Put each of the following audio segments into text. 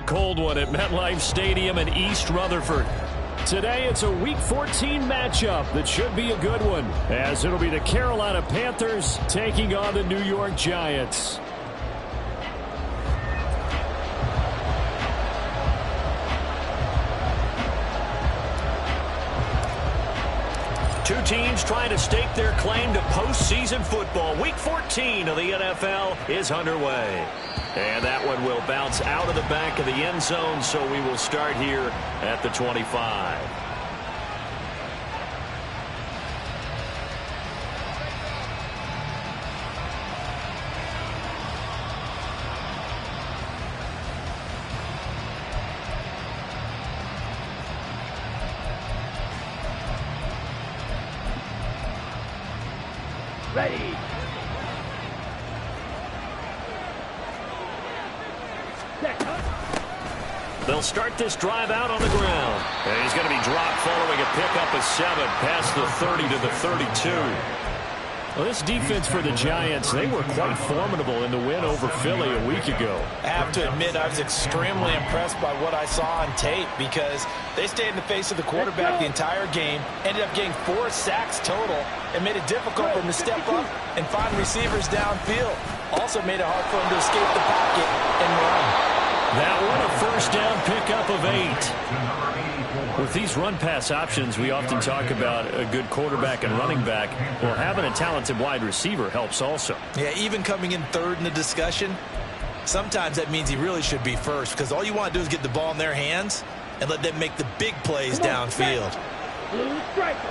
cold one at MetLife Stadium in East Rutherford. Today, it's a Week 14 matchup that should be a good one, as it'll be the Carolina Panthers taking on the New York Giants. Two teams trying to stake their claim to postseason football. Week 14 of the NFL is underway. And that one will bounce out of the back of the end zone, so we will start here at the 25. Ready. They'll start this drive out on the ground. And he's going to be dropped following a pickup of 7 past the 30 to the 32. Well, this defense for the Giants, they were quite formidable in the win over Philly a week ago. I have to admit, I was extremely impressed by what I saw on tape because they stayed in the face of the quarterback the entire game, ended up getting 4 sacks total, and made it difficult for him to step up and find receivers downfield. Also made it hard for him to escape the pocket and run. That one a first down pickup of 8. With these run-pass options, we often talk about a good quarterback and running back. Well, having a talented wide receiver helps also. Yeah, even coming in third in the discussion, sometimes that means he really should be first because all you want to do is get the ball in their hands and let them make the big plays downfield. Blue striker.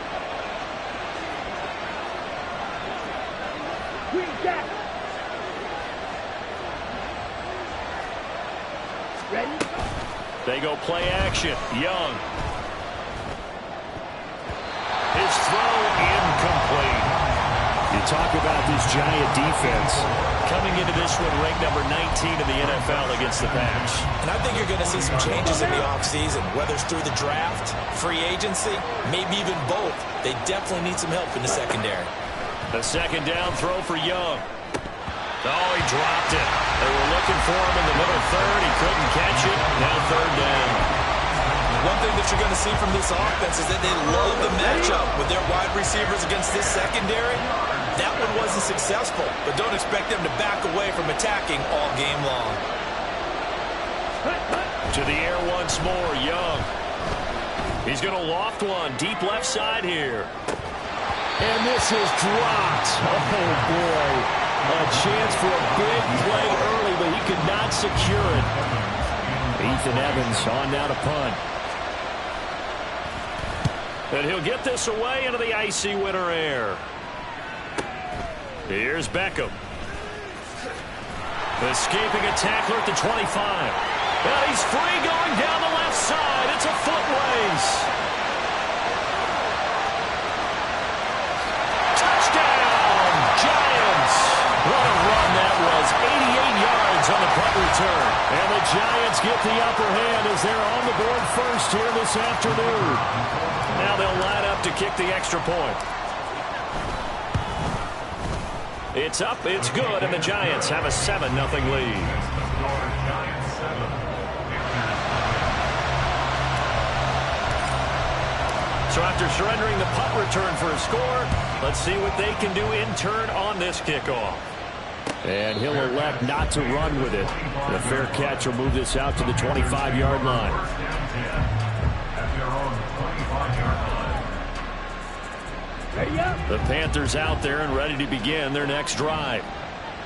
Green jack. Ready? They go play action. Young. His throw incomplete. You talk about this Giant defense coming into this one ranked number 19 in the NFL against the pass. And I think you're going to see some changes in the offseason, whether it's through the draft, free agency, maybe even both. They definitely need some help in the secondary. A second down throw for Young. Oh, he dropped it. They were looking for him in the middle third. He couldn't catch it. Now third down. One thing that you're going to see from this offense is that they love the matchup with their wide receivers against this secondary. That one wasn't successful, but don't expect them to back away from attacking all game long. To the air once more, Young. He's going to loft one deep left side here. And this is dropped. Oh, boy. A chance for a big play early, but he could not secure it. Ethan Evans on now to punt. And he'll get this away into the icy winter air. Here's Beckham. Escaping a tackler at the 25. And he's free going down the left side. It's a foot race. Touchdown, Giants. What a run that was. 88 yards on the punt return. And the Giants get the upper hand as they're on the board first here this afternoon. Now they'll line up to kick the extra point. It's up, it's good, and the Giants have a 7-0 lead. So after surrendering the punt return for a score, let's see what they can do in turn on this kickoff. And he'll elect not to run with it. The fair catch will move this out to the 25-yard line. The Panthers out there and ready to begin their next drive.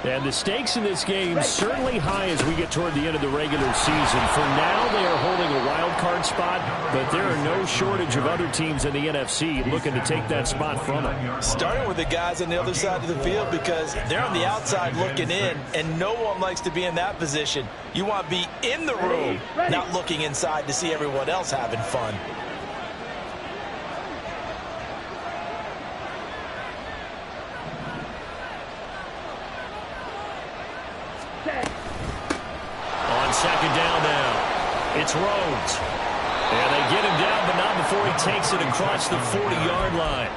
And the stakes in this game certainly high as we get toward the end of the regular season. For now, they are holding a wild card spot, but there are no shortage of other teams in the NFC looking to take that spot from them. Starting with the guys on the other side of the field because they're on the outside looking in, and no one likes to be in that position. You want to be in the room, not looking inside to see everyone else having fun. On second down now, it's Rhodes. And they get him down, but not before he takes it across the 40-yard line.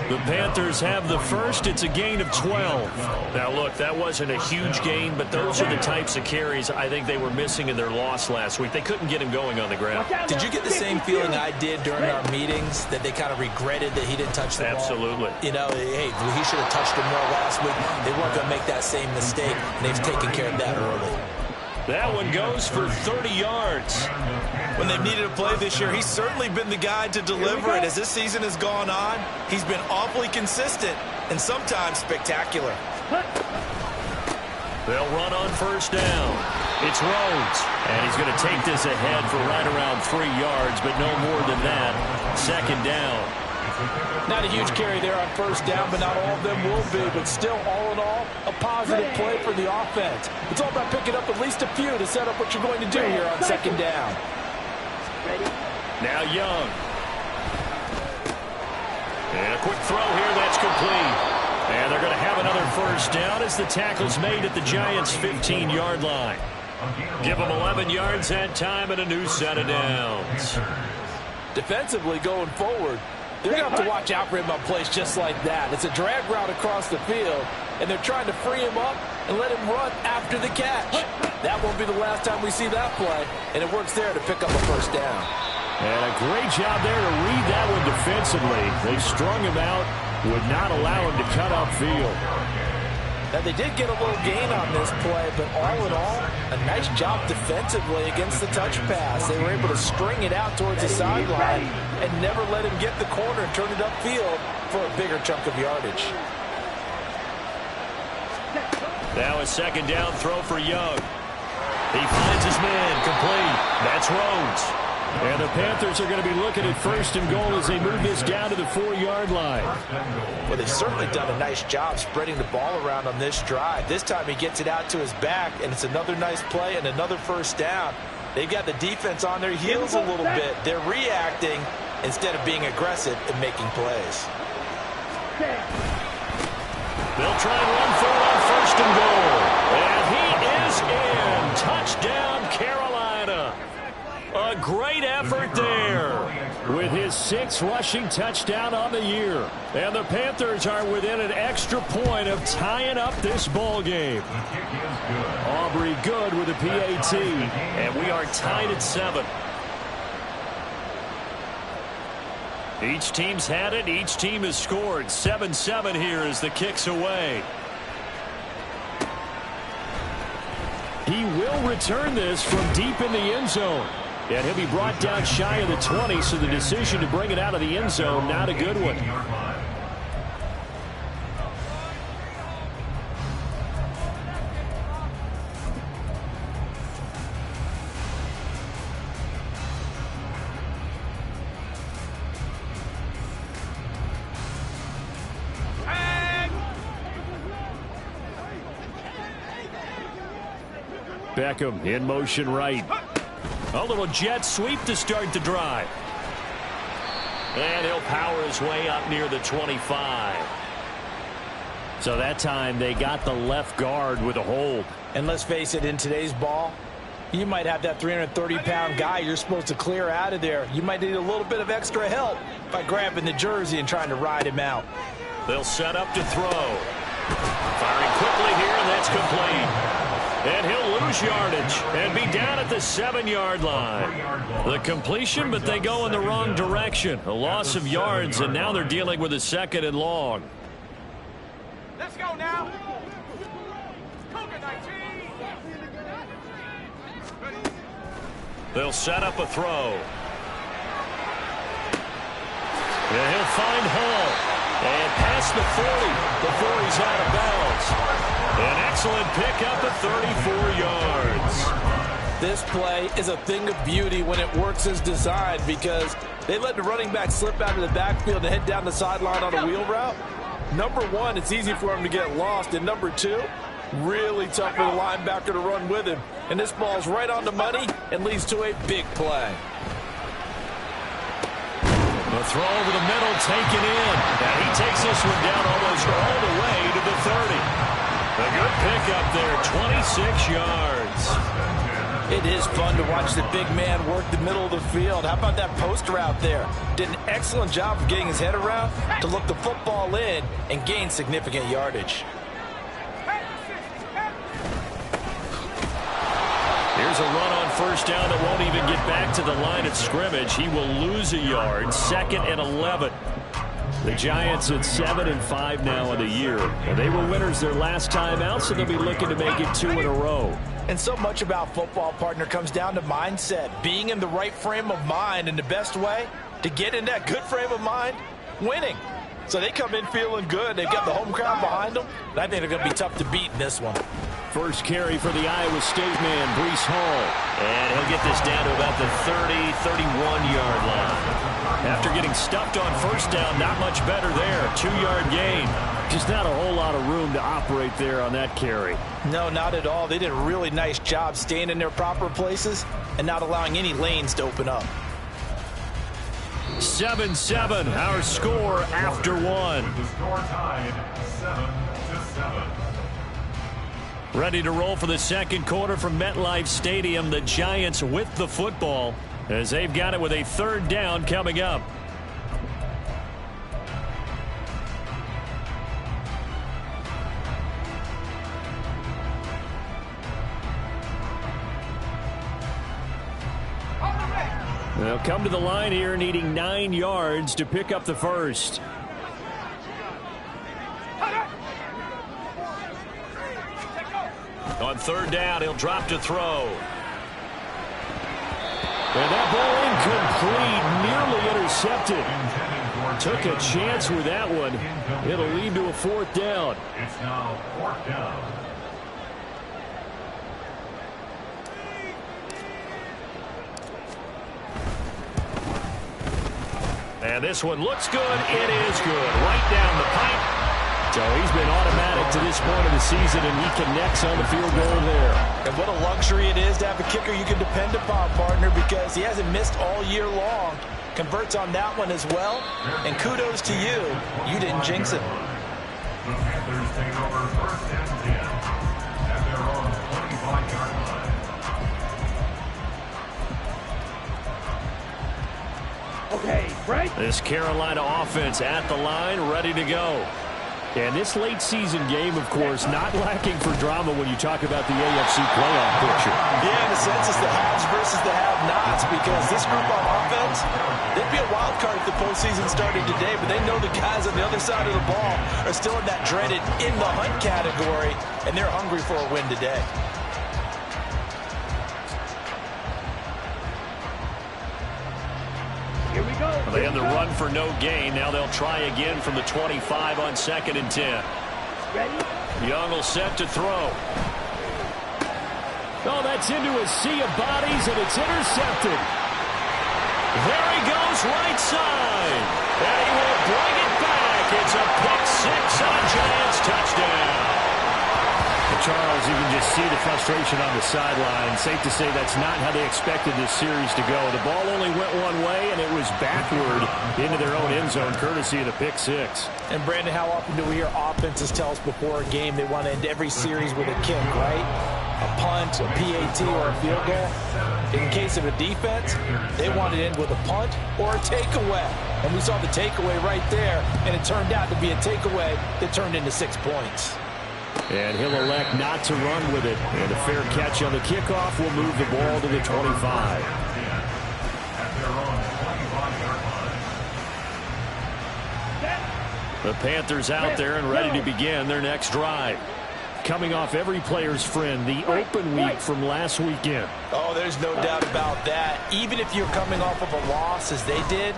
The Panthers have the first. It's a gain of 12. Now, look, that wasn't a huge gain, but those are the types of carries I think they were missing in their loss last week. They couldn't get him going on the ground. Did you get the same feeling I did during our meetings, that they kind of regretted that he didn't touch the ball? Absolutely. You know, hey, he should have touched him more last week. They weren't going to make that same mistake, and they've taken care of that early. That one goes for 30 yards. When they've needed a play this year, he's certainly been the guy to deliver it. As this season has gone on, he's been awfully consistent and sometimes spectacular. They'll run on first down. It's Rhodes, and he's going to take this ahead for right around 3 yards, but no more than that. Second down. Not a huge carry there on first down, but not all of them will be. But still, all in all, a positive play for the offense. It's all about picking up at least a few to set up what you're going to do here on second down. Now Young. And a quick throw here, that's complete. And they're going to have another first down as the tackle's made at the Giants' 15-yard line. Give them 11 yards that time and a new set of downs. Defensively going forward, they're going to have to watch out for him on plays just like that. It's a drag route across the field, and they're trying to free him up and let him run after the catch. That won't be the last time we see that play, and it works there to pick up a first down. And a great job there to read that one defensively. They strung him out, would not allow him to cut upfield. Now, they did get a little gain on this play, but all in all, a nice job defensively against the touch pass. They were able to string it out towards the sideline and never let him get the corner and turn it upfield for a bigger chunk of yardage. Now a second down throw for Young. He finds his man, complete. That's Rhodes. And the Panthers are going to be looking at first and goal as they move this down to the 4-yard line. Well, they've certainly done a nice job spreading the ball around on this drive. This time he gets it out to his back, and it's another nice play and another first down. They've got the defense on their heels a little bit. They're reacting instead of being aggressive and making plays. They'll try and run for it on first and goal. And he is in. Touchdown, Carolina. A great effort there with his 6th rushing touchdown on the year. And the Panthers are within an extra point of tying up this ball game. Aubrey Good with a PAT. And we are tied at 7. Each team's had it. Each team has scored. 7-7 here as the kick's away. He will return this from deep in the end zone. And he'll be brought down shy of the 20, so the decision to bring it out of the end zone, not a good one. Beckham in motion right. A little jet sweep to start the drive. And he'll power his way up near the 25. So that time they got the left guard with a hold. And let's face it, in today's ball, you might have that 330-pound guy you're supposed to clear out of there. You might need a little bit of extra help by grabbing the jersey and trying to ride him out. They'll set up to throw. Firing quickly here, and that's complete. And he'll lose yardage and be down at the 7-yard line. The completion, but they go in the wrong direction. A loss of yards, and now they're dealing with a 2nd and long. Let's go now. They'll set up a throw. And he'll find Hall. And past the 40 before he's out of bounds. An excellent pickup at 34 yards. This play is a thing of beauty when it works as designed, because they let the running back slip out of the backfield and head down the sideline on a wheel route. Number one, it's easy for him to get lost. And number two, really tough for the linebacker to run with him. And this ball's right on the money and leads to a big play. The throw over the middle taken in. And he takes this one down almost all the way to the 30. A good pickup there, 26 yards. It is fun to watch the big man work the middle of the field. How about that post route there? Did an excellent job of getting his head around to look the football in and gain significant yardage. Here's a run on first down that won't even get back to the line of scrimmage. He will lose a yard. 2nd and 11. The Giants at 7-5 now in the year. And they were winners their last time out, so they'll be looking to make it 2 in a row. And so much about football, partner, comes down to mindset. Being in the right frame of mind, and the best way to get in that good frame of mind, winning. So they come in feeling good. They've got the home crowd behind them. And I think they're going to be tough to beat in this one. First carry for the Iowa State man, Breece Hall. And he'll get this down to about the 30, 31-yard line. After getting stuffed on first down, not much better there. 2-yard gain. Just not a whole lot of room to operate there on that carry. No, not at all. They did a really nice job staying in their proper places and not allowing any lanes to open up. 7-7, our score after one. The score tied 7-7. Ready to roll for the second quarter from MetLife Stadium. The Giants with the football as they've got it with a 3rd down coming up. They'll come to the line here needing 9 yards to pick up the first. On 3rd down, he'll drop to throw. And that ball incomplete, nearly intercepted. Took a chance with that one. It'll lead to a 4th down. It's now 4th down. And this one looks good. It is good. Right down the pipe. So he's been automatic to this point of the season, and he connects on the field goal there. And what a luxury it is to have a kicker you can depend upon, partner, because he hasn't missed all year long. Converts on that one as well. And kudos to you. You didn't jinx it. The Panthers take over 1st and 10 at their own 25-yard line. Okay, break. This Carolina offense at the line, ready to go. And this late season game, of course, not lacking for drama when you talk about the AFC playoff picture. Yeah, in a sense, it's the haves versus the have-nots, because this group on offense, they'd be a wild card if the postseason started today, but they know the guys on the other side of the ball are still in that dreaded in the hunt category, and they're hungry for a win today. Here we go. They had the run for no gain. Now they'll try again from the 25 on 2nd and 10. Ready? Young will set to throw. Oh, that's into a sea of bodies, and it's intercepted. There he goes, right side. And he will bring it back. It's a pick 6 on a Giants touchdown. Charles, you can just see the frustration on the sideline. Safe to say that's not how they expected this series to go. The ball only went one way, and it was backward into their own end zone, courtesy of the pick 6. And, Brandon, how often do we hear offenses tell us before a game they want to end every series with a kick, right? A punt, a PAT, or a field goal. In case of a defense, they want to end with a punt or a takeaway. And we saw the takeaway right there, and it turned out to be a takeaway that turned into 6 points. And he'll elect not to run with it. And a fair catch on the kickoff will move the ball to the 25. The Panthers out there and ready to begin their next drive. Coming off every player's friend, the open week from last weekend. Oh, there's no doubt about that. Even if you're coming off of a loss as they did,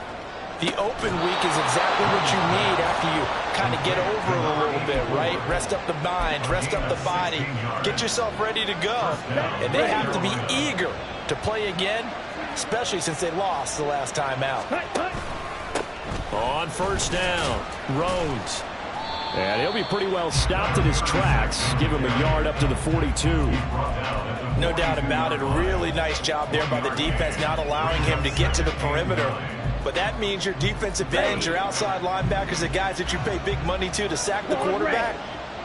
the open week is exactly what you need after you kind of get over it a little bit, right? Rest up the mind, rest up the body, get yourself ready to go. And they have to be eager to play again, especially since they lost the last time out. On first down, Rhodes. And he'll be pretty well stopped in his tracks. Give him a yard up to the 42. No doubt about it. A really nice job there by the defense, not allowing him to get to the perimeter. But that means your defensive ends, your outside linebackers, the guys that you pay big money to sack the quarterback,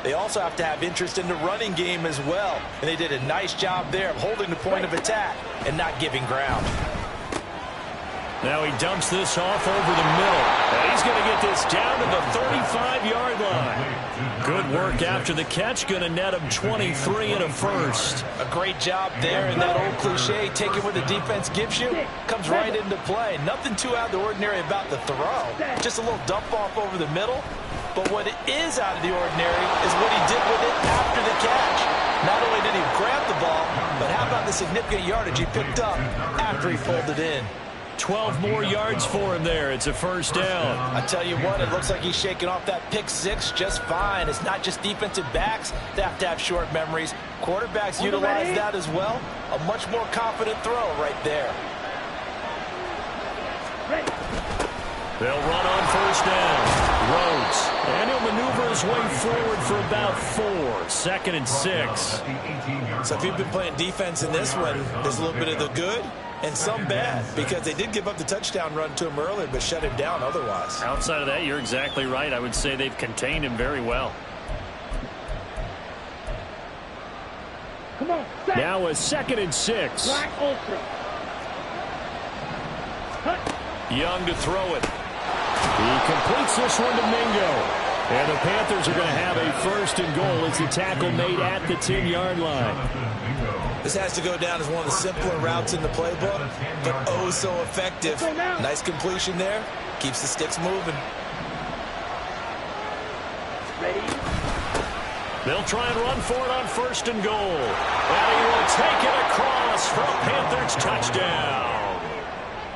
they also have to have interest in the running game as well. And they did a nice job there of holding the point of attack and not giving ground. Now he dumps this off over the middle. And he's going to get this down to the 35-yard line. Good work after the catch. Going to net him 23 and a first. A great job there, and that old cliche, taking what the defense gives you, comes right into play. Nothing too out of the ordinary about the throw. Just a little dump off over the middle. But what is out of the ordinary is what he did with it after the catch. Not only did he grab the ball, but how about the significant yardage he picked up after he pulled it in. 12 more yards for him there. It's a first down. I tell you what, it looks like he's shaking off that pick six just fine. It's not just defensive backs that have to have short memories. Quarterbacks utilize that as well. A much more confident throw right there. They'll run on first down. Rhodes. And he'll maneuver his way forward for about 4. 2nd and 6. So if you've been playing defense in this one, there's a little bit of the good and some bad, because they did give up the touchdown run to him earlier, but shut him down otherwise. Outside of that, you're exactly right. I would say they've contained him very well. Come on. Now a 2nd and 6. Black ultra. Young to throw it. He completes this one to Mingo. And the Panthers are going to have a 1st and goal. It's a tackle made at the 10-yard line. This has to go down as one of the simpler routes in the playbook, but oh so effective. Nice completion there. Keeps the sticks moving. Ready? They'll try and run for it on 1st and goal. And he will take it across for a Panthers touchdown.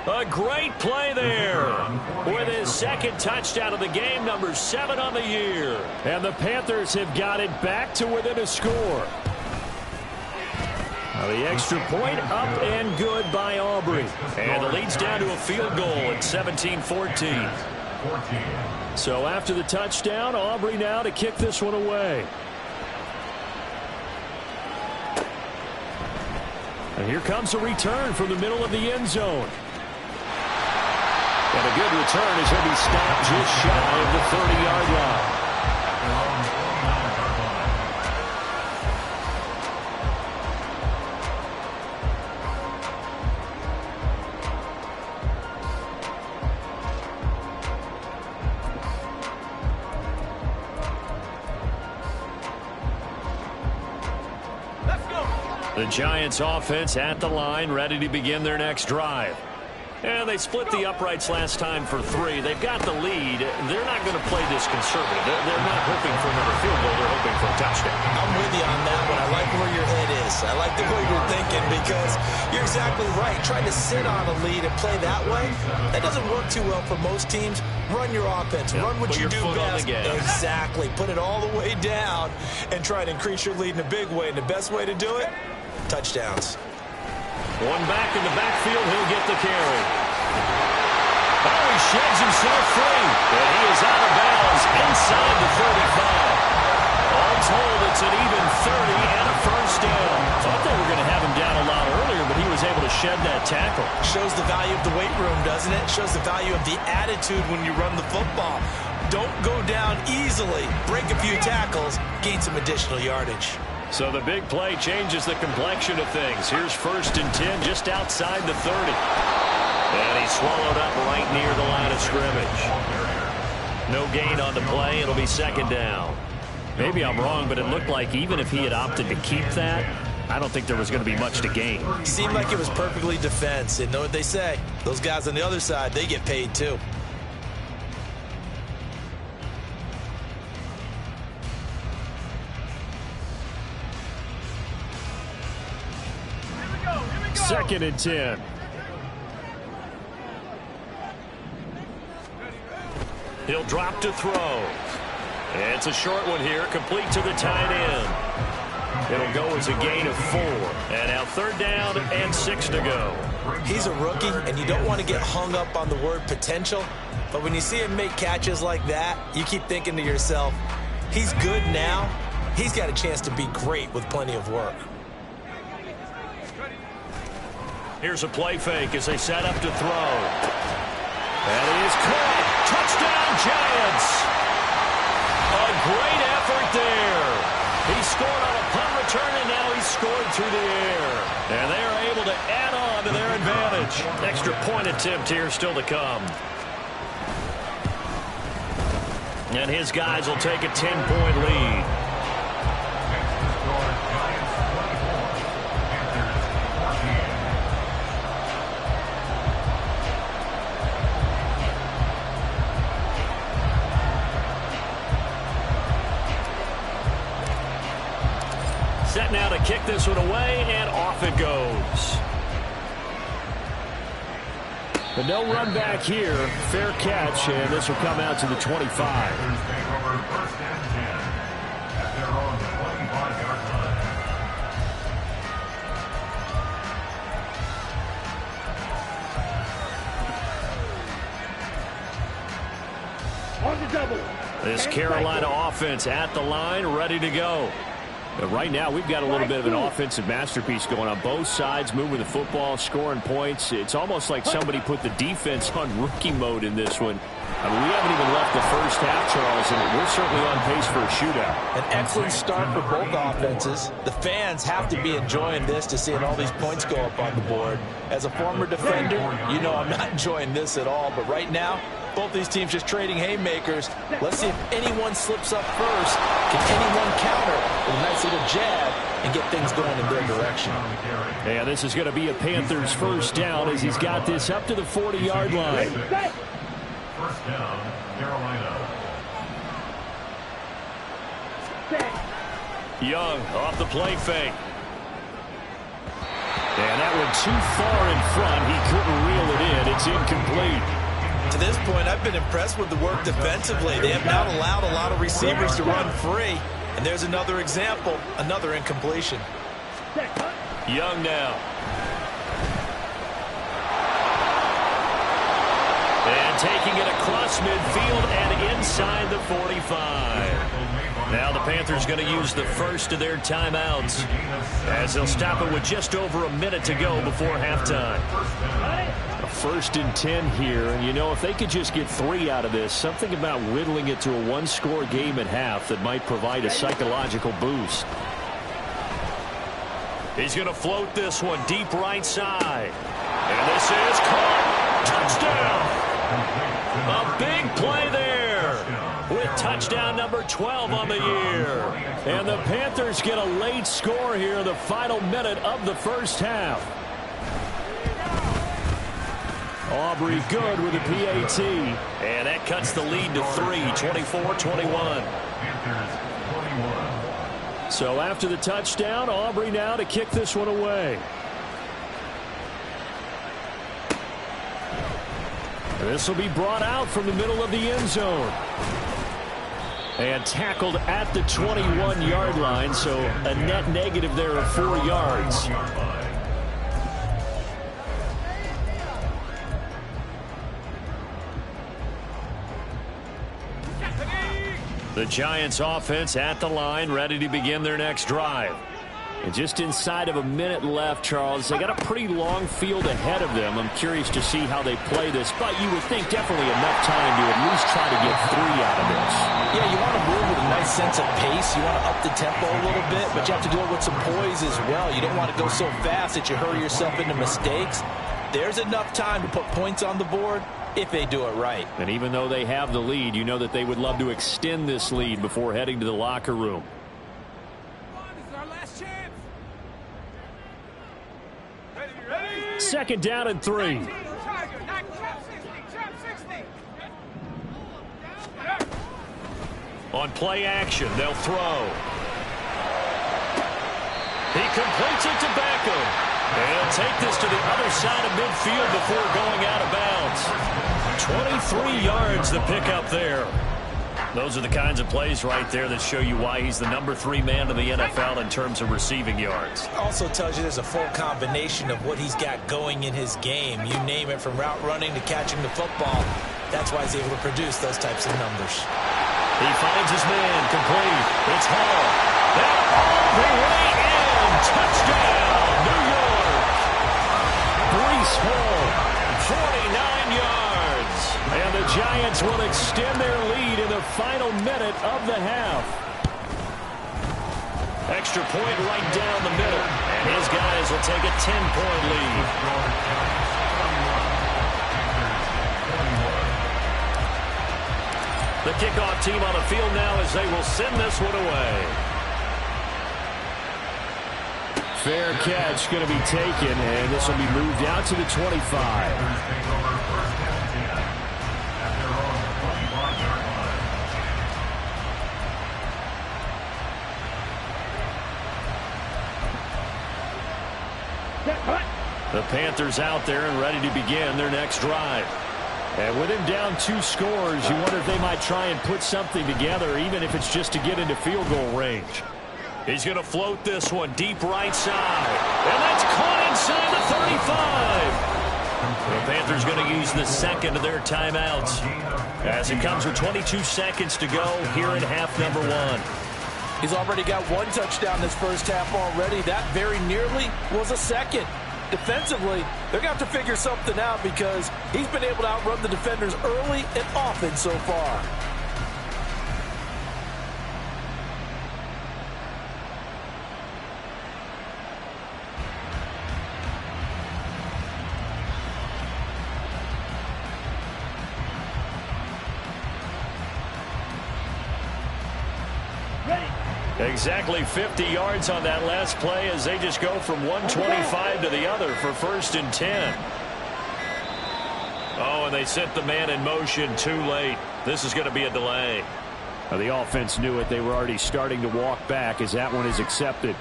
A great play there with his 2nd touchdown of the game, number 7 on the year. And the Panthers have got it back to within a score. Now the extra point up and good by Aubrey. And the lead's down to a field goal at 17-14. So after the touchdown, Aubrey now to kick this one away. And here comes a return from the middle of the end zone. And a good return as he'll be stopped just shy of the 30-yard line. Let's go. The Giants offense at the line, ready to begin their next drive. And they split the uprights last time for 3. They've got the lead. They're not going to play this conservative. They're not hoping for another field goal. They're hoping for a touchdown. I'm with you on that one. I like where your head is. I like the way you're thinking, because you're exactly right. Trying to sit on a lead and play that way, that doesn't work too well for most teams. Run your offense. Run what you do best. Exactly. Put it all the way down and try to increase your lead in a big way. And the best way to do it, touchdowns. One back in the backfield, he'll get the carry. Oh, he sheds himself free. And he is out of bounds inside the 35. All told, it's an even 30 and a first down. Thought they were going to have him down a lot earlier, but he was able to shed that tackle. Shows the value of the weight room, doesn't it? Shows the value of the attitude when you run the football. Don't go down easily. Break a few tackles, gain some additional yardage. So the big play changes the complexion of things. Here's 1st and 10 just outside the 30. And he's swallowed up right near the line of scrimmage. No gain on the play. It'll be 2nd down. Maybe I'm wrong, but it looked like even if he had opted to keep that, I don't think there was going to be much to gain. Seemed like it was perfectly defense. And know what they say? Those guys on the other side, they get paid too. Second and 10. He'll drop to throw. It's a short one here, complete to the tight end. It'll go as a gain of 4. And now 3rd down and 6 to go. He's a rookie, and you don't want to get hung up on the word potential. But when you see him make catches like that, you keep thinking to yourself, he's good now. He's got a chance to be great with plenty of work. Here's a play fake as they set up to throw. And he is caught. Touchdown, Giants. A great effort there. He scored on a punt return, and now he's scored through the air. And they are able to add on to their advantage. Extra point attempt here still to come. And his guys will take a 10-point lead. Set now to kick this one away, and off it goes. But no run back here. Fair catch, and this will come out to the 25. On the double. This Carolina offense at the line, ready to go. But right now, we've got a little bit of an offensive masterpiece going on both sides, moving the football, scoring points. It's almost like somebody put the defense on rookie mode in this one. I mean, we haven't even left the first half, Charles, and we're certainly on pace for a shootout. An excellent start for both offenses. The fans have to be enjoying this to seeing all these points go up on the board. As a former defender, you know I'm not enjoying this at all. But right now, both these teams just trading haymakers. Let's see if anyone slips up first. Can anyone counter with a nice little jab and get things going in their direction? Yeah, this is going to be a Panthers first down as he's got this up to the 40-yard line. First down, Carolina. Young off the play fake. And that one too far in front. He couldn't reel it in. It's incomplete. To this point, I've been impressed with the work defensively. They have not allowed a lot of receivers to run free. And there's another example, another incompletion. Young now. And taking it across midfield and inside the 45. Now the Panthers going to use the first of their timeouts as they'll stop it with just over a minute to go before halftime. A 1st and 10 here, and you know, if they could just get 3 out of this, something about whittling it to a one-score game at half that might provide a psychological boost. He's going to float this one deep right side. And this is caught. Touchdown. A big play there with touchdown number 12 on the year. And the Panthers get a late score here, the final minute of the first half. Aubrey good with a PAT. And that cuts the lead to 3, 24-21. So after the touchdown, Aubrey now to kick this one away. This will be brought out from the middle of the end zone. And tackled at the 21-yard line, so a net negative there of 4 yards. The Giants offense at the line, ready to begin their next drive. And just inside of a minute left, Charles, they got a pretty long field ahead of them. I'm curious to see how they play this, but you would think definitely enough time to at least try to get 3 out of this. Yeah, you want to move with a nice sense of pace. You want to up the tempo a little bit, but you have to do it with some poise as well. You don't want to go so fast that you hurry yourself into mistakes. There's enough time to put points on the board if they do it right. And even though they have the lead, you know that they would love to extend this lead before heading to the locker room. Second down and 3. On play action, they'll throw. He completes it to Beckham. And he'll take this to the other side of midfield before going out of bounds. 23 yards the pickup there. Those are the kinds of plays right there that show you why he's the number 3 man in the NFL in terms of receiving yards. Also tells you there's a full combination of what he's got going in his game. You name it, from route running to catching the football. That's why he's able to produce those types of numbers. He finds his man complete. It's Hall. And all the way in. Touchdown, New York. Breece Hall, 49 yards. And the Giants will extend their lead in the final minute of the half. Extra point right down the middle. And his guys will take a 10-point lead. The kickoff team on the field now as they will send this one away. Fair catch going to be taken, and this will be moved out to the 25. The Panthers out there and ready to begin their next drive. And with him down 2 scores, you wonder if they might try and put something together, even if it's just to get into field goal range. He's going to float this one deep right side. And that's caught inside the 35. The Panthers going to use the second of their timeouts as it comes with 22 seconds to go here in half number 1. He's already got 1 touchdown this first half already. That very nearly was a second. Defensively, they're going to have to figure something out because he's been able to outrun the defenders early and often so far. Exactly 50 yards on that last play as they just go from 125 to the other for 1st and 10. Oh, and they sent the man in motion too late. This is going to be a delay. Now, the offense knew it. They were already starting to walk back as that one is accepted.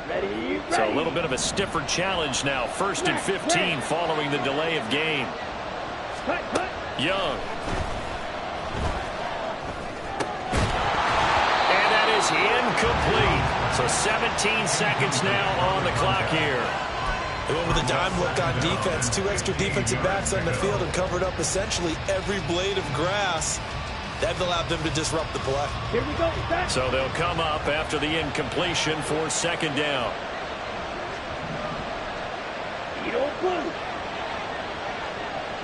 Ready. So a little bit of a stiffer challenge now. 1st and 15 following the delay of game. Young. Incomplete. So 17 seconds now on the clock here. They went with a dime look on defense. 2 extra defensive backs on the field and covered up essentially every blade of grass. That allowed them to disrupt the play. Here we go. So they'll come up after the incompletion for 2nd down. You don't blue.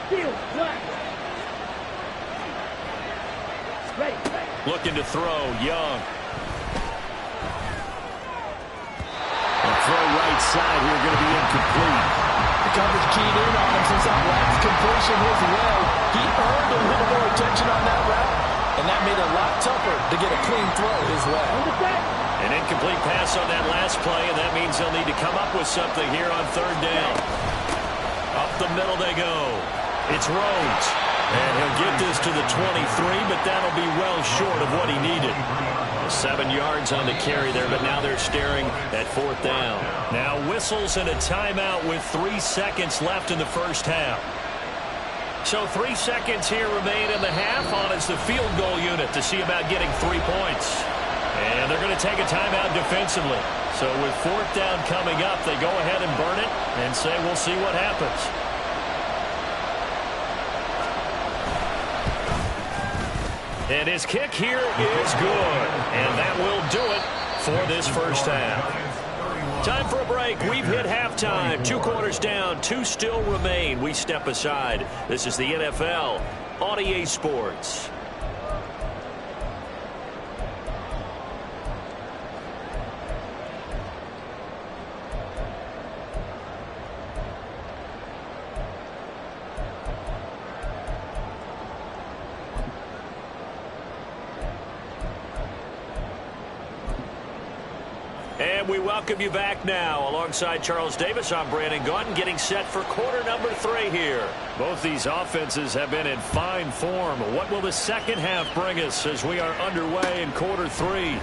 Field black. Ready. Looking to throw. Young. Throw right side here going to be incomplete. The coverage keyed in on him since that last completion his way. He earned a little more attention on that route, and that made it a lot tougher to get a clean throw his way. An incomplete pass on that last play, and that means they'll need to come up with something here on 3rd down. Up the middle they go. It's Rhodes. And he'll get this to the 23, but that'll be well short of what he needed. 7 yards on the carry there, but now they're staring at 4th down. Now whistles and a timeout with 3 seconds left in the first half. So 3 seconds here remain in the half on as the field goal unit to see about getting 3 points. And they're going to take a timeout defensively. So with 4th down coming up, they go ahead and burn it and say we'll see what happens. And his kick here is good. And that will do it for this first half. Time for a break. We've hit halftime. 2 quarters down. 2 still remain. We step aside. This is the NFL on EA Sports. And we welcome you back now. Alongside Charles Davis, I'm Brandon Gaudin, getting set for quarter number 3 here. Both these offenses have been in fine form. What will the second half bring us as we are underway in quarter 3?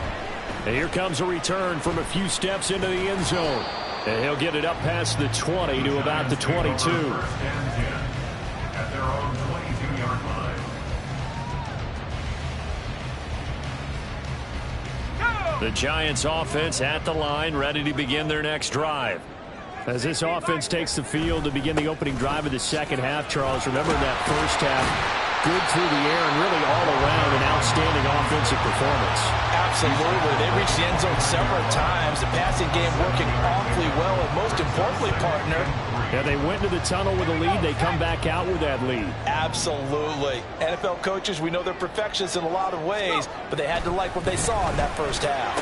And here comes a return from a few steps into the end zone. And he'll get it up past the 20 to about the 22. At their own 22-yard line. The Giants offense at the line, ready to begin their next drive. As this offense takes the field to begin the opening drive of the second half, Charles, remember in that first half, good through the air and really all around an outstanding offensive performance. Absolutely. They reached the end zone several times. The passing game working awfully well, and most importantly, partner, yeah, they went to the tunnel with a lead. They come back out with that lead. Absolutely. NFL coaches, we know they're perfectionists in a lot of ways, but they had to like what they saw in that first half.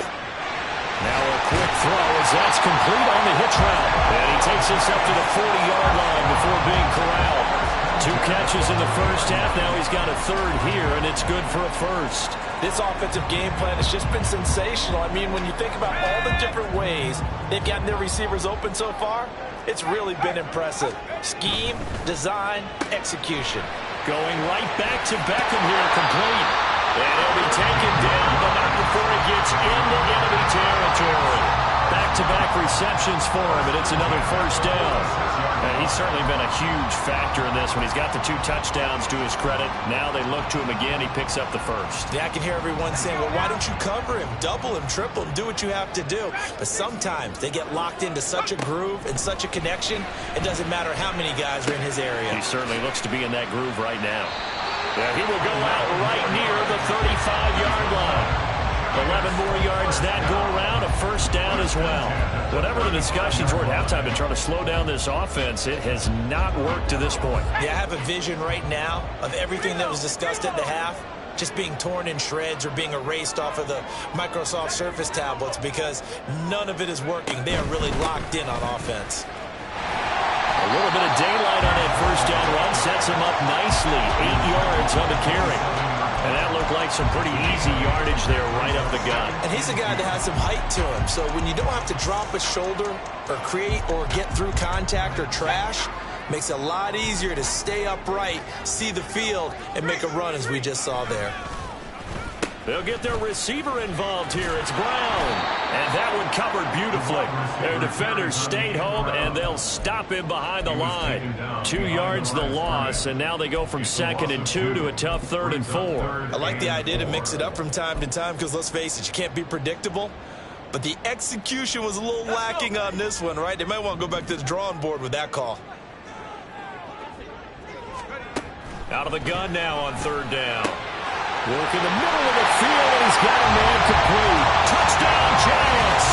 Now a quick throw as that's complete on the hitch route. And he takes us up to the 40-yard line before being corralled. 2 catches in the first half. Now he's got a third here, and it's good for a first. This offensive game plan has just been sensational. I mean, when you think about all the different ways they've gotten their receivers open so far, it's really been impressive. Scheme, design, execution. Going right back to Beckham here, complete. And he'll be taken down, but not before he gets into enemy territory. Back-to-back receptions for him, and it's another first down. And he's certainly been a huge factor in this one. He's got the 2 touchdowns to his credit. Now they look to him again. He picks up the first. Yeah, I can hear everyone saying, well, why don't you cover him, double him, triple him, do what you have to do. But sometimes they get locked into such a groove and such a connection, it doesn't matter how many guys are in his area. He certainly looks to be in that groove right now. Yeah, he will go out right near the 35-yard line. 11 more yards that go around, a first down as well. Whatever the discussions were at halftime to try to slow down this offense, it has not worked to this point. Yeah, I have a vision right now of everything that was discussed at the half just being torn in shreds or being erased off of the Microsoft Surface tablets because none of it is working. They are really locked in on offense. A little bit of daylight on that first down run sets him up nicely. 8 yards on the carry. And that looked like some pretty easy yardage there right up the gut. And he's a guy that has some height to him. So when you don't have to drop a shoulder or create or get through contact or trash, makes it a lot easier to stay upright, see the field, and make a run as we just saw there. They'll get their receiver involved here. It's Brown. And that one covered beautifully. Their defenders stayed home, and they'll stop him behind the line. 2 yards the loss, and now they go from 2nd and 2 to a tough 3rd and 4. I like the idea to mix it up from time to time because, let's face it, you can't be predictable. But the execution was a little lacking on this one, right? They might want to go back to the drawing board with that call. Out of the gun now on 3rd down. Work in the middle of the field, and he's got a man complete. Touchdown, Giants.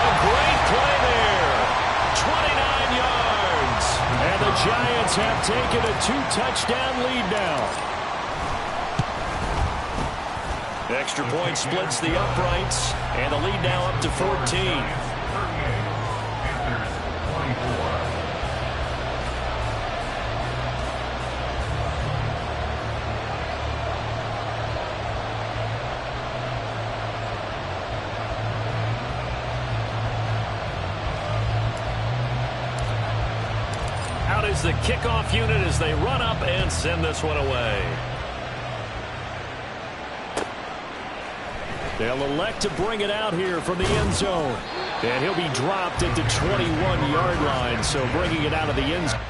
A great play there. 29 yards. And the Giants have taken a 2-touchdown lead now. Extra point splits the uprights, and the lead now up to 14. Is the kickoff unit as they run up and send this one away. They'll elect to bring it out here from the end zone. And he'll be dropped at the 21-yard line, so bringing it out of the end zone.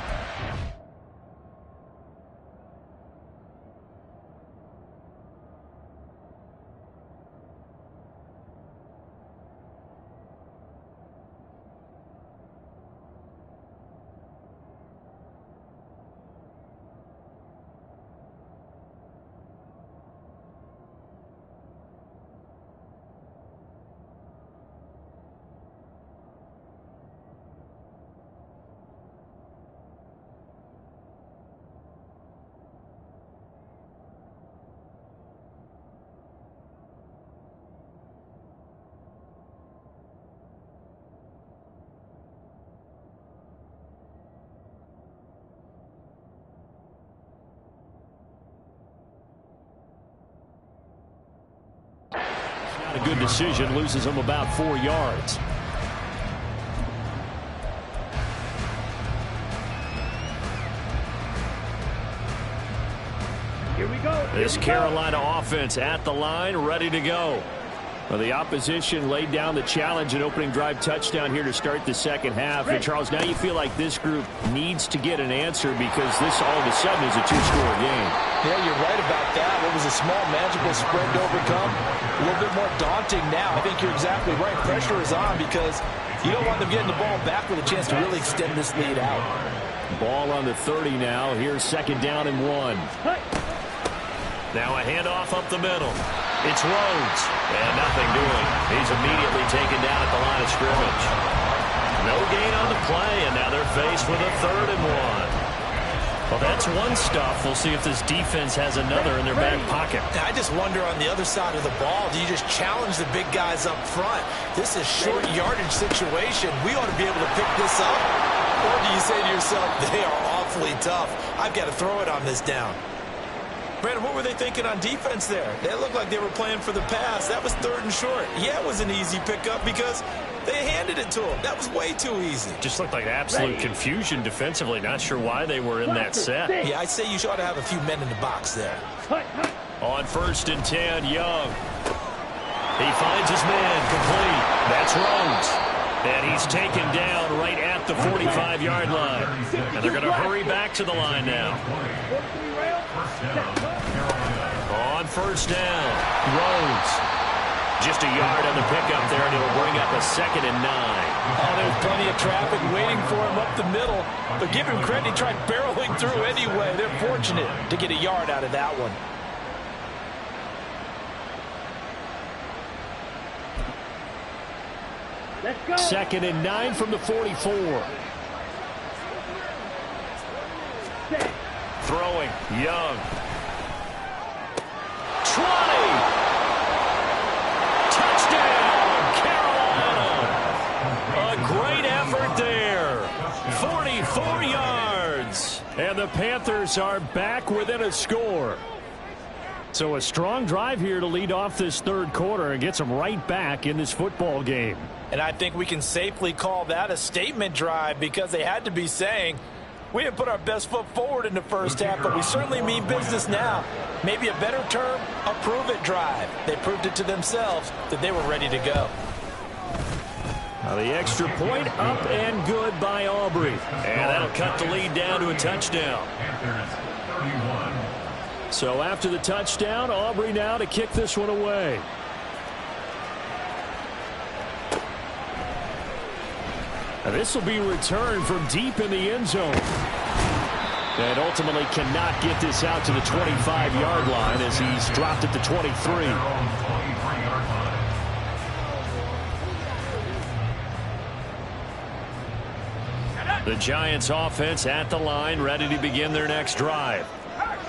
Not a good decision, loses him about 4 yards. Here we go. This Carolina offense at the line, ready to go. Well, the opposition laid down the challenge and opening drive touchdown here to start the second half. And Charles, now you feel like this group needs to get an answer because this all of a sudden is a 2-score game. Yeah, you're right about that. What was a small, magical spread to overcome? A little bit more daunting now. I think you're exactly right. Pressure is on because you don't want them getting the ball back with a chance to really extend this lead out. Ball on the 30 now. Here's second down and 1. Now a handoff up the middle. It's Rhodes. And nothing doing. He's immediately taken down at the line of scrimmage. No gain on the play, and now they're faced with a 3rd and 1. Well, that's one stuff. We'll see if this defense has another in their back pocket. I just wonder on the other side of the ball, do you just challenge the big guys up front? This is short yardage situation. We ought to be able to pick this up. Or do you say to yourself, they are awfully tough. I've got to throw it on this down. Brandon, what were they thinking on defense there? They looked like they were playing for the pass. That was 3rd and short. Yeah, it was an easy pickup because they handed it to him. That was way too easy. Just looked like absolute confusion defensively. Not sure why they were in that set. Yeah, I'd say you ought to have a few men in the box there. On 1st and 10, Young. He finds his man complete. That's Rhodes. And he's taken down right at the 45-yard line. And they're going to hurry back to the line now. On 1st down, Rhodes. Just a yard on the pickup there, and it'll bring up a 2nd and 9. Oh, there's plenty of traffic waiting for him up the middle. But give him credit, he tried barreling through anyway. They're fortunate to get a yard out of that one. Let's go. 2nd and 9 from the 44. Throwing, Young. 20. Touchdown, Carolina. A great effort there. 44 yards. And the Panthers are back within a score. So a strong drive here to lead off this 3rd quarter and gets them right back in this football game. And I think we can safely call that a statement drive because they had to be saying, we didn't put our best foot forward in the first half, but we certainly mean business now. Maybe a better term, a prove-it drive. They proved it to themselves that they were ready to go. Now the extra point up and good by Aubrey. And that'll cut the lead down to a touchdown. So after the touchdown, Aubrey now to kick this one away. Now this will be returned from deep in the end zone. And ultimately cannot get this out to the 25-yard line as he's dropped at the 23. The Giants offense at the line, ready to begin their next drive.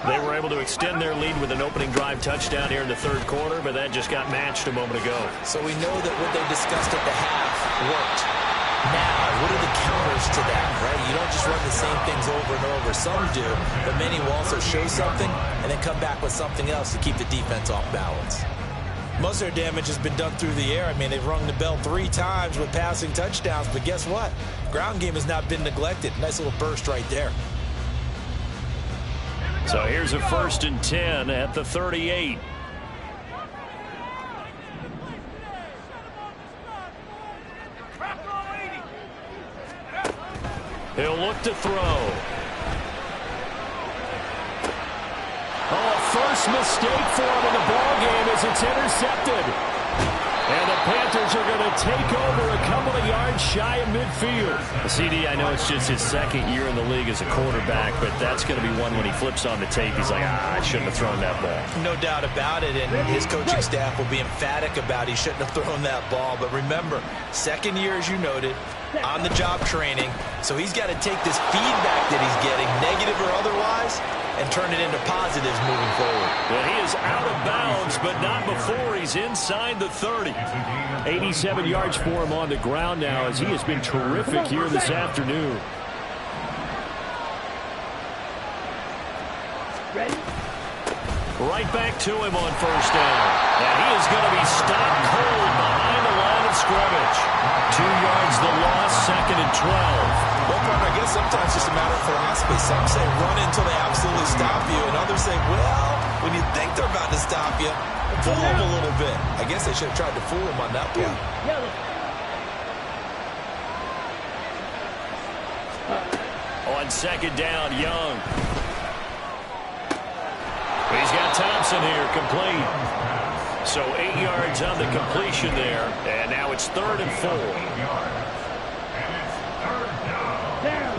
They were able to extend their lead with an opening drive touchdown here in the 3rd quarter, but that just got matched a moment ago. So we know that what they discussed at the half worked. Now, what are the counters to that, right? You don't just run the same things over and over. Some do, but many will also show something and then come back with something else to keep the defense off balance. Most of their damage has been done through the air. I mean, they've rung the bell 3 times with passing touchdowns, but guess what? Ground game has not been neglected. Nice little burst right there. So here's a 1st and 10 at the 38. He'll look to throw. Oh, first mistake for him in the ball game as it's intercepted. And the Panthers are going to take over a couple of yards shy of midfield. CD, I know it's just his 2nd year in the league as a quarterback, but that's going to be one when he flips on the tape. He's like, I shouldn't have thrown that ball. No doubt about it, and his coaching staff will be emphatic about he shouldn't have thrown that ball. But remember, 2nd year, as you noted, on-the-job training. So he's got to take this feedback that he's getting, negative or otherwise, and turn it into positives moving forward. Well, he is out of bounds, but not before he's inside the 30. 87 yards for him on the ground now as he has been terrific here this afternoon. Ready? Right back to him on 1st down. And he is going to be stopped cold behind the line of scrimmage. 2 yards the loss, 2nd and 12. Well, partner, I guess sometimes it's just a matter of philosophy. Some say run until they absolutely stop you, and others say, well, when you think they're about to stop you, fool them a little bit. I guess they should have tried to fool him on that point. On 2nd down, Young. He's got Thompson here, complete. So 8 yards on the completion there, and now it's 3rd and 4.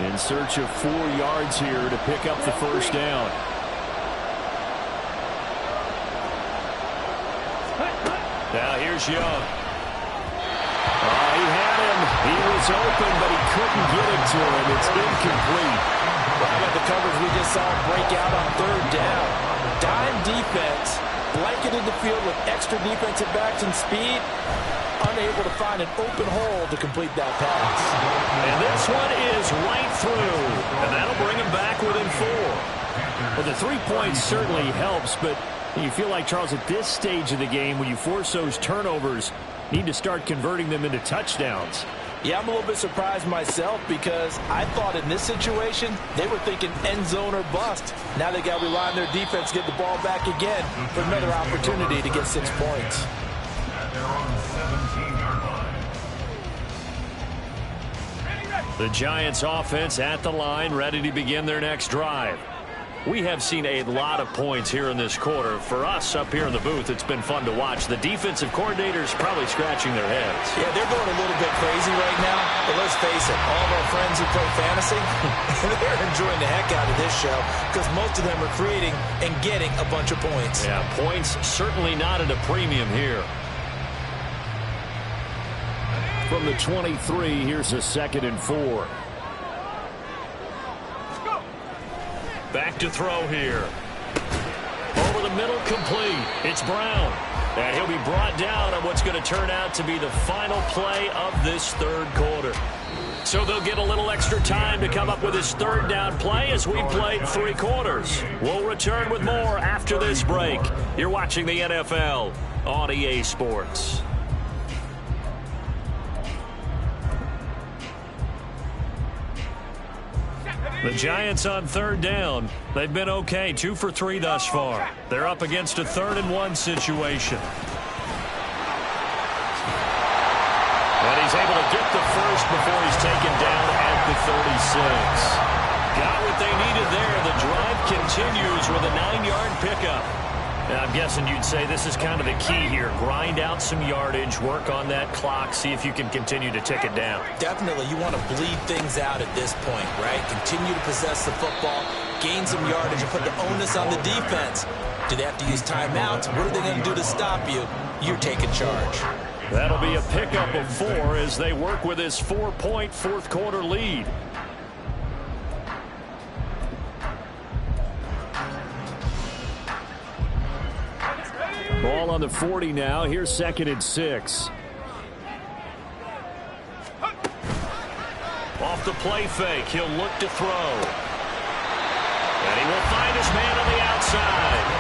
In search of 4 yards here to pick up the first down. Now here's Young. He had him. He was open, but he couldn't get it to him. It's incomplete. How about the coverage we just saw break out on 3rd down? Dime defense, blanketed the field with extra defensive backs and speed, unable to find an open hole to complete that pass. And this one is right through, and that'll bring him back within 4. Well, the 3 points certainly helps, but you feel like, Charles, at this stage of the game, when you force those turnovers, need to start converting them into touchdowns. Yeah, I'm a little bit surprised myself because I thought in this situation they were thinking end zone or bust. Now they got to rely on their defense to get the ball back again for another opportunity to get 6 points. And they're on the 17-yard line. The Giants offense at the line, ready to begin their next drive. We have seen a lot of points here in this quarter. For us up here in the booth, it's been fun to watch. The defensive coordinators probably scratching their heads. Yeah, they're going a little bit crazy right now. But let's face it, all of our friends who play fantasy, they're enjoying the heck out of this show because most of them are creating and getting a bunch of points. Yeah, points certainly not at a premium here. From the 23, here's a 2nd and 4. Back to throw here. Over the middle, complete. It's Brown. And he'll be brought down on what's going to turn out to be the final play of this 3rd quarter. So they'll get a little extra time to come up with his 3rd down play as we played 3 quarters. We'll return with more after this break. You're watching the NFL on EA Sports. The Giants on 3rd down. They've been okay, 2 for 3 thus far. They're up against a 3rd and 1 situation. And he's able to get the first before he's taken down at the 36. Got what they needed there. The drive continues with a 9-yard pickup. I'm guessing you'd say this is kind of the key here. Grind out some yardage, work on that clock, see if you can continue to tick it down. Definitely, you want to bleed things out at this point, right? Continue to possess the football, gain some yardage, and put the onus on the defense. Do they have to use timeouts? What are they going to do to stop you? You're taking charge. That'll be a pickup of 4 as they work with his 4-point 4th quarter lead. Ball on the 40 now. Here's 2nd and 6. Off the play fake. He'll look to throw. And he will find his man on the outside.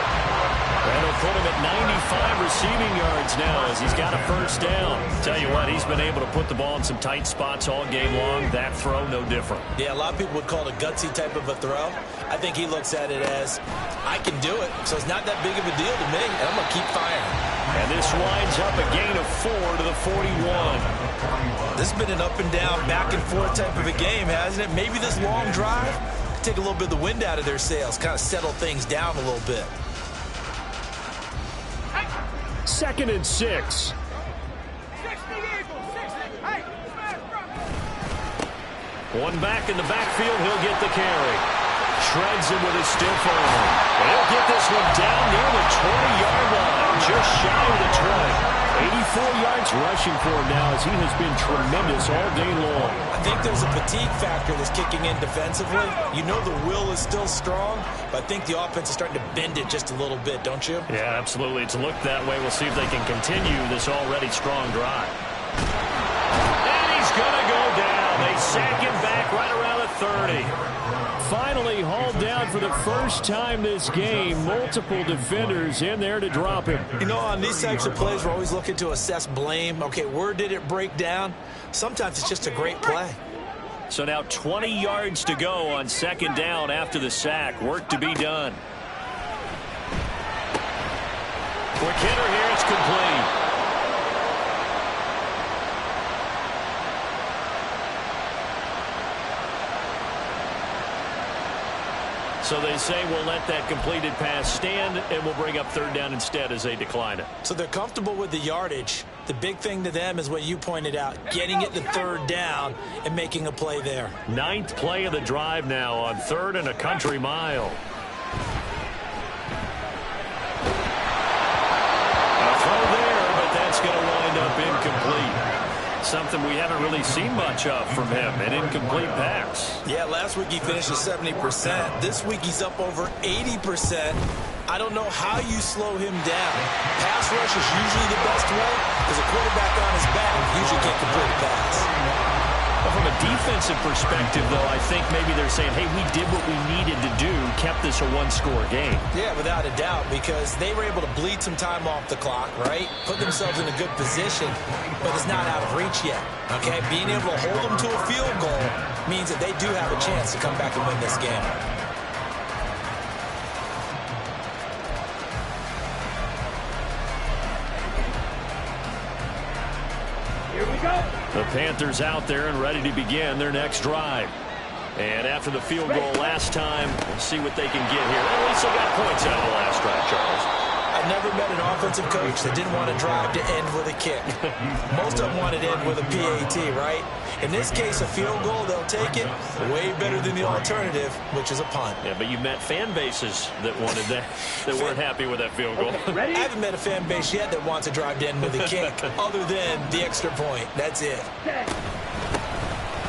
That'll put him at 95 receiving yards now as he's got a 1st down. Tell you what, he's been able to put the ball in some tight spots all game long. That throw, no different. Yeah, a lot of people would call it a gutsy type of a throw. I think he looks at it as, I can do it, so it's not that big of a deal to me, and I'm going to keep firing. And this winds up a gain of 4 to the 41. This has been an up and down, back and forth type of a game, hasn't it? Maybe this long drive could take a little bit of the wind out of their sails, kind of settle things down a little bit. 2nd and 6. One back in the backfield, he'll get the carry. Shreds him with his stiff arm. He'll get this one down near the 20-yard line, just shy of the 20. 84 yards rushing for him now as he has been tremendous all day long. I think there's a fatigue factor that's kicking in defensively. You know the will is still strong, but I think the offense is starting to bend it just a little bit, don't you? Yeah, absolutely. It's looked that way. We'll see if they can continue this already strong drive. And he's going to go down. They sack him back right around the 30. Finally hauled down for the first time this game. Multiple defenders in there to drop him. You know, on these types of plays, we're always looking to assess blame. Okay, where did it break down? Sometimes it's just a great play. So now 20 yards to go on 2nd down after the sack. Work to be done. Quick hitter here. It's complete. So they say we'll let that completed pass stand, and we'll bring up 3rd down instead as they decline it. So they're comfortable with the yardage. The big thing to them is what you pointed out, getting it to third down and making a play there. 9th play of the drive now on 3rd and a country mile. A throw there, but that's going to wind up incomplete. Something we haven't really seen much of from him, an incomplete pass. Yeah, last week he finished at 70%. This week he's up over 80%. I don't know how you slow him down. Pass rush is usually the best way because a quarterback on his back usually can't complete a pass. Well, from a defensive perspective, though, I think maybe they're saying, hey, we did what we needed to do, kept this a one-score game. Yeah, without a doubt, because they were able to bleed some time off the clock, right? Put themselves in a good position, but it's not out of reach yet, okay? Being able to hold them to a field goal means that they do have a chance to come back and win this game. Here we go. The Panthers out there and ready to begin their next drive. And after the field goal last time, we'll see what they can get here. At least they got points out of the last drive, Charles. I've never met an offensive coach that didn't want to drive to end with a kick. Most of them wanted to end with a PAT, right? In this case, a field goal, they'll take it. Way better than the alternative, which is a punt. Yeah, but you met fan bases that wanted that, that weren't happy with that field goal. Ready? I haven't met a fan base yet that wants to drive to end with a kick, other than the extra point. That's it. Set.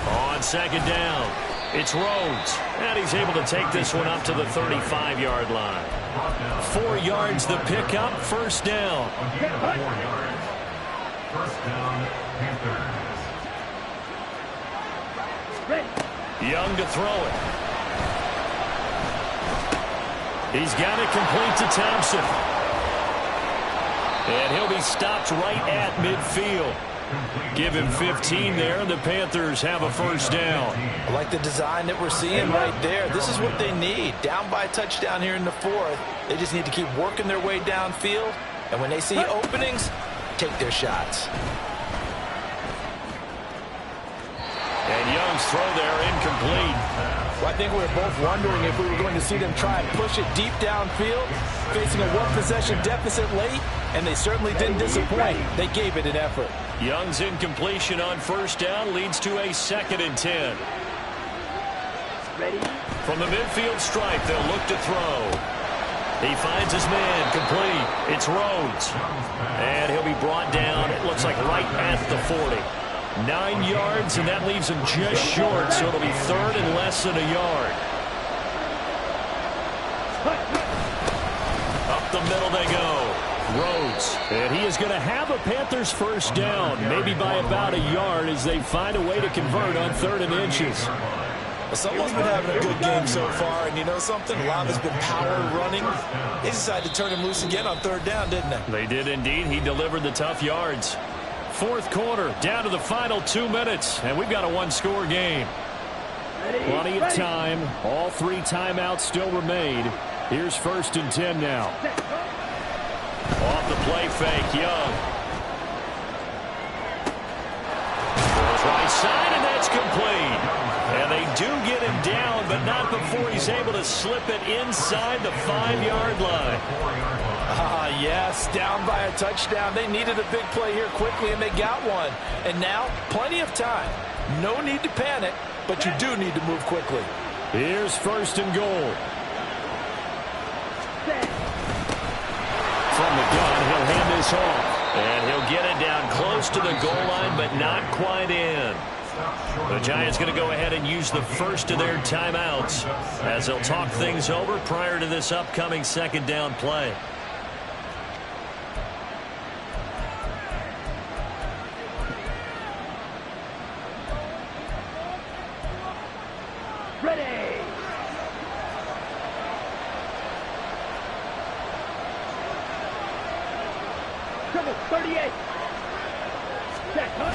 On 2nd down, it's Rhodes. And he's able to take this one up to the 35-yard line. 4 yards the pickup, 1st down. Again, 4 yards. 1st down, Panthers. Ready. Young to throw it. He's got it complete to Thompson. And he'll be stopped right at midfield. Give him 15 there, and the Panthers have a 1st down. I like the design that we're seeing right there. This is what they need. Down by a touchdown here in the 4th. They just need to keep working their way downfield. And when they see openings, take their shots. And Young's throw there incomplete. Well, I think we were both wondering if we were going to see them try and push it deep downfield, facing a one-possession deficit late, and they certainly didn't disappoint. They gave it an effort. Young's incompletion on 1st down leads to a 2nd and 10. Ready. From the midfield stripe, they'll look to throw. He finds his man complete. It's Rhodes. And he'll be brought down, it looks like right at the 40. 9 yards, and that leaves him just short, so it'll be 3rd and less than a yard. Up the middle they go. Rhodes, and he is going to have a Panthers 1st down, maybe by about a yard as they find a way to convert on 3rd and inches. Well, someone's been having a good game so far, and you know something? A lot of it's been power running. They decided to turn him loose again on 3rd down, didn't they? They did indeed. He delivered the tough yards. 4th quarter, down to the final 2 minutes, and we've got a one-score game. Ready. Plenty of time. All 3 timeouts still remain. Here's 1st and 10 now. Off the play fake, Young. Goes right side, and that's complete. And they do get him down, but not before he's able to slip it inside the 5-yard line. Yes, down by a touchdown. They needed a big play here quickly, and they got one. And now, plenty of time. No need to panic, but you do need to move quickly. Here's 1st and goal. Set. From the gun, he'll hand this off. And he'll get it down close to the goal line, but not quite in. The Giants going to go ahead and use the first of their timeouts as they'll talk things over prior to this upcoming 2nd down play. Ready. Triple 38. Set. Huh?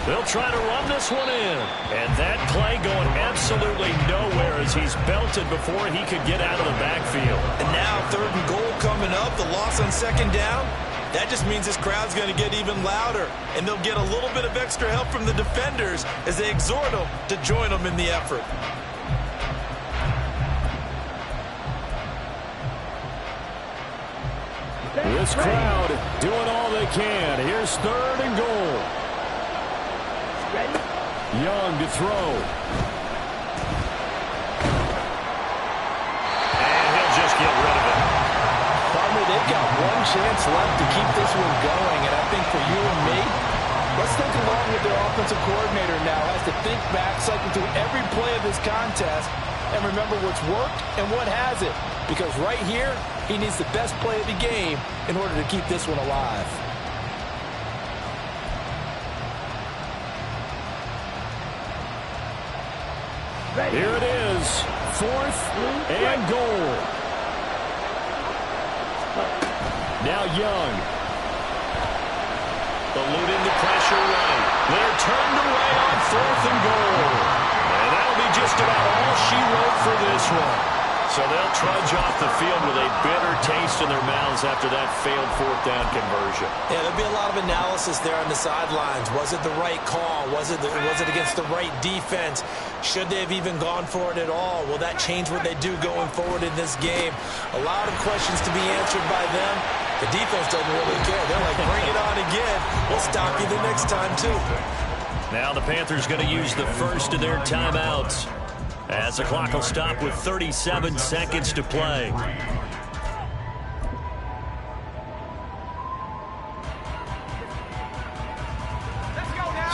They'll try to run this one in. And that play going absolutely nowhere as he's belted before he could get out of the backfield. And now 3rd and goal coming up. The loss on 2nd down. That just means this crowd's going to get even louder. And they'll get a little bit of extra help from the defenders as they exhort them to join them in the effort. This crowd doing all they can. Here's 3rd and goal. Ready? Young to throw. And he'll just get rid of it. They've got one chance left to keep this one going, and I think for you and me, let's think along with their offensive coordinator now. Has to think back, cycle through every play of this contest, and remember what's worked and what hasn't. Because right here, he needs the best play of the game in order to keep this one alive. Ready? Here it is. 4th and goal. Now Young. Eluding the pressure right. They're turned away on 4th and goal. And that'll be just about all she wrote for this one. So they'll trudge off the field with a bitter taste in their mouths after that failed 4th down conversion. Yeah, there'll be a lot of analysis there on the sidelines. Was it the right call? Was it against the right defense? Should they have even gone for it at all? Will that change what they do going forward in this game? A lot of questions to be answered by them. The defense doesn't really care. They're like, bring it on again. We'll stop you the next time, too. Now the Panthers going to use the first of their timeouts, as the clock will stop with 37 seconds to play.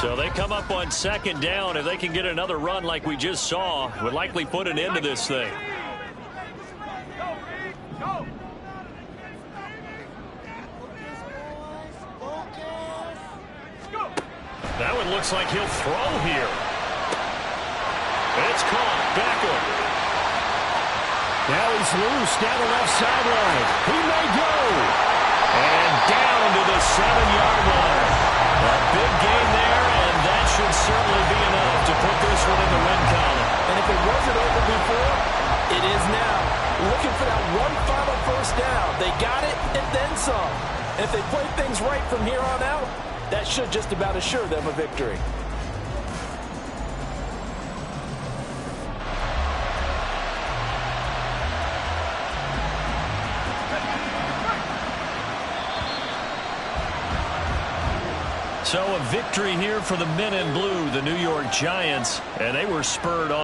So they come up on 2nd down. If they can get another run like we just saw, would likely put an end to this thing. That one looks like he'll throw here. It's caught. Beckham. Now he's loose down the left sideline. He may go. And down to the 7-yard line. A big gain there, and that should certainly be enough to put this one in the win column. And if it wasn't over before, it is now. Looking for that one final 1st down. They got it and then some. And if they play things right from here on out, that should just about assure them a victory. So a victory here for the men in blue, the New York Giants, and they were spurred on.